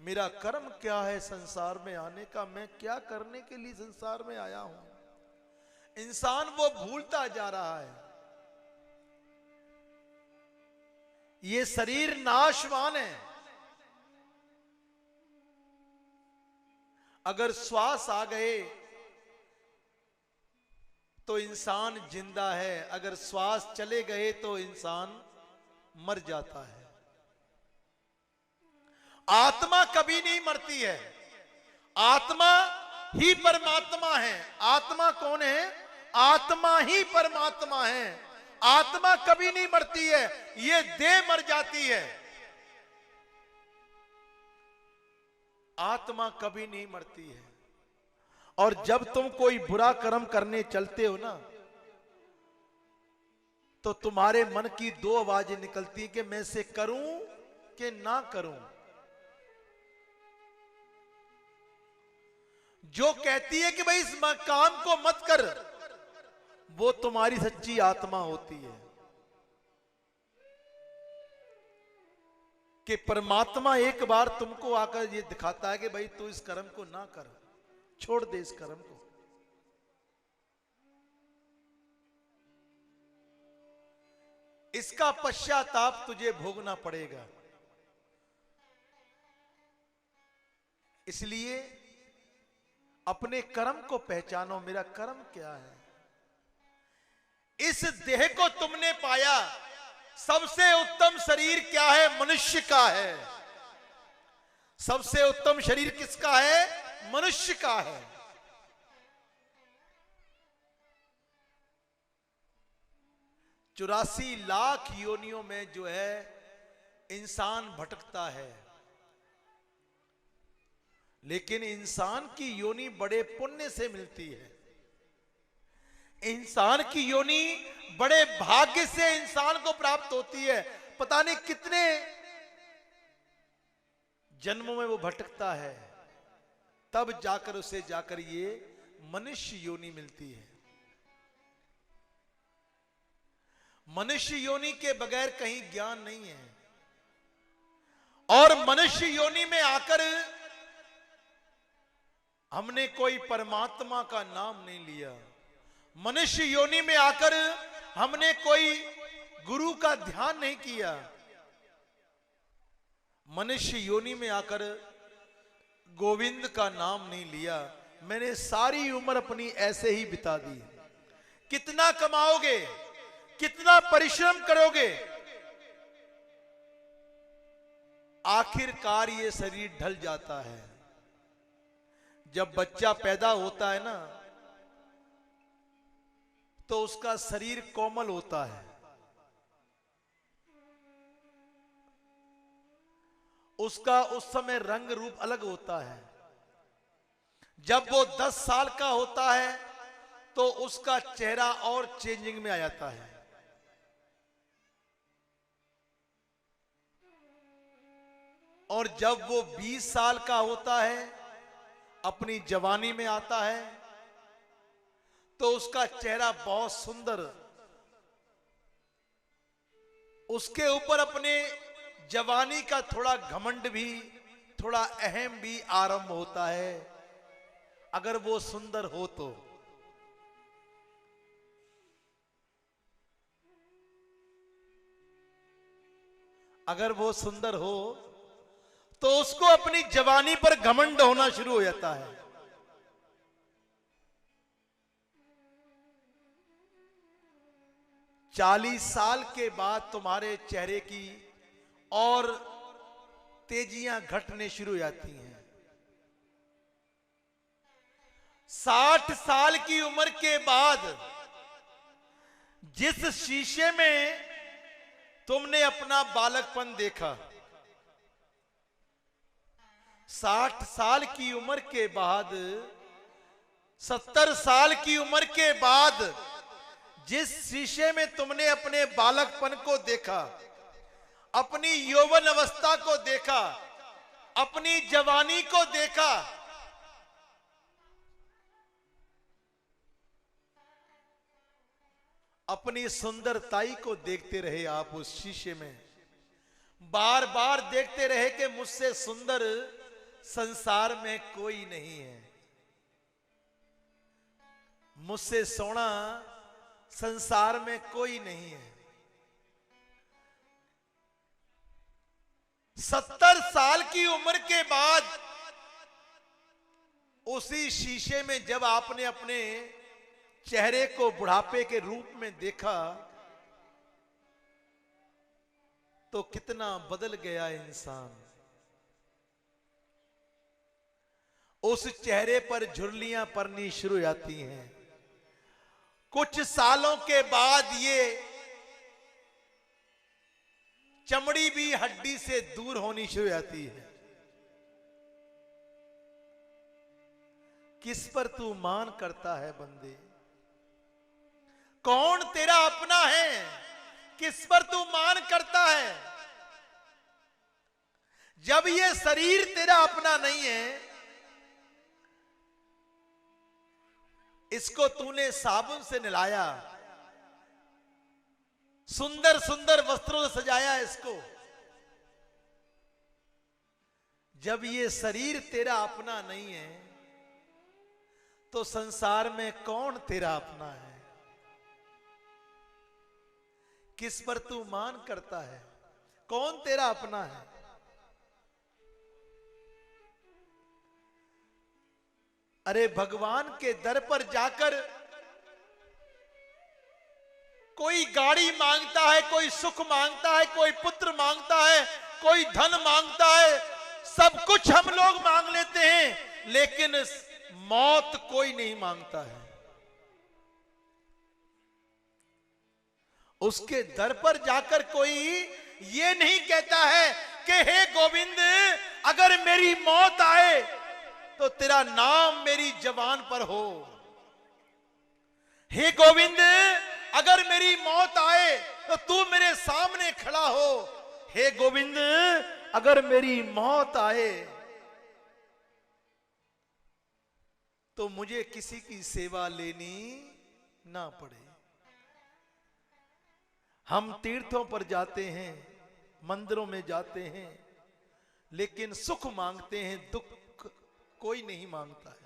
मेरा कर्म क्या है संसार में आने का, मैं क्या करने के लिए संसार में आया हूं। इंसान वो भूलता जा रहा है। ये शरीर नाशवान है। अगर श्वास आ गए तो इंसान जिंदा है, अगर श्वास चले गए तो इंसान मर जाता है। आत्मा कभी नहीं मरती है। आत्मा ही परमात्मा है। आत्मा कौन है? आत्मा ही परमात्मा है। आत्मा कभी नहीं मरती है, ये देह मर जाती है। आत्मा कभी नहीं मरती है। और जब तुम कोई बुरा कर्म करने चलते हो ना, तो तुम्हारे मन की दो आवाजें निकलती कि मैं इसे करूं कि ना करूं। जो कहती है कि भाई इस काम को मत कर, वो तुम्हारी सच्ची आत्मा होती है। कि परमात्मा एक बार तुमको आकर ये दिखाता है कि भाई तू इस कर्म को ना कर, छोड़ दे इस कर्म को। इसका पश्चाताप तुझे भोगना पड़ेगा। इसलिए अपने कर्म को पहचानो, मेरा कर्म क्या है। इस देह को तुमने पाया, सबसे उत्तम शरीर क्या है? मनुष्य का है। सबसे उत्तम शरीर किसका है? मनुष्य का है। 84 लाख योनियों में जो है इंसान भटकता है, लेकिन इंसान की योनि बड़े पुण्य से मिलती है। इंसान की योनि बड़े भाग्य से इंसान को प्राप्त होती है। पता नहीं कितने जन्मों में वो भटकता है, तब जाकर उसे जाकर ये मनुष्य योनि मिलती है। मनुष्य योनि के बगैर कहीं ज्ञान नहीं है। और मनुष्य योनि में आकर हमने कोई परमात्मा का नाम नहीं लिया। मनुष्य योनि में आकर हमने कोई गुरु का ध्यान नहीं किया। मनुष्य योनि में आकर गोविंद का नाम नहीं लिया। मैंने सारी उम्र अपनी ऐसे ही बिता दी। कितना कमाओगे, कितना परिश्रम करोगे, आखिरकार ये शरीर ढल जाता है। जब बच्चा पैदा होता है ना, तो उसका शरीर कोमल होता है। उसका उस समय रंग रूप अलग होता है। जब वो 10 साल का होता है तो उसका चेहरा और चेंजिंग में आ जाता है। और जब वो 20 साल का होता है, अपनी जवानी में आता है, तो उसका चेहरा बहुत सुंदर, उसके ऊपर अपने जवानी का थोड़ा घमंड भी, थोड़ा अहम भी आरंभ होता है, अगर वो सुंदर हो तो। अगर वो सुंदर हो तो उसको अपनी जवानी पर घमंड होना शुरू हो जाता है। चालीस साल के बाद तुम्हारे चेहरे की और तेजियां घटने शुरू हो जाती हैं। 60 साल की उम्र के बाद जिस शीशे में तुमने अपना बालकपन देखा, 60 साल की उम्र के बाद, 70 साल की उम्र के बाद जिस शीशे में तुमने अपने बालकपन को देखा, अपनी यौवन अवस्था को देखा, अपनी जवानी को देखा, अपनी सुंदरताई को देखते रहे आप उस शीशे में। बार बार देखते रहे कि मुझसे सुंदर संसार में कोई नहीं है। मुझसे सोना संसार में कोई नहीं है। 70 साल की उम्र के बाद उसी शीशे में जब आपने अपने चेहरे को बुढ़ापे के रूप में देखा तो कितना बदल गया इंसान। उस चेहरे पर झुर्रियां पड़नी शुरू हो जाती हैं। कुछ सालों के बाद ये चमड़ी भी हड्डी से दूर होनी शुरू हो जाती है। किस पर तू मान करता है बंदे? कौन तेरा अपना है? किस पर तू मान करता है? जब ये शरीर तेरा अपना नहीं है, इसको तूने साबुन से नहलाया, सुंदर सुंदर वस्त्रों से सजाया इसको। जब ये शरीर तेरा अपना नहीं है तो संसार में कौन तेरा अपना है? किस पर तू मान करता है? कौन तेरा अपना है? अरे भगवान के दर पर जाकर कोई गाड़ी मांगता है, कोई सुख मांगता है, कोई पुत्र मांगता है, कोई धन मांगता है, सब कुछ हम लोग मांग लेते हैं, लेकिन मौत कोई नहीं मांगता है। उसके दर पर जाकर कोई ये नहीं कहता है कि हे गोविंद, अगर मेरी मौत आए तो तेरा नाम मेरी जबान पर हो। हे गोविंद, अगर मेरी मौत आए तो तू मेरे सामने खड़ा हो। हे गोविंद, अगर मेरी मौत आए तो मुझे किसी की सेवा लेनी ना पड़े। हम तीर्थों पर जाते हैं, मंदिरों में जाते हैं, लेकिन सुख मांगते हैं, दुख कोई नहीं मांगता है।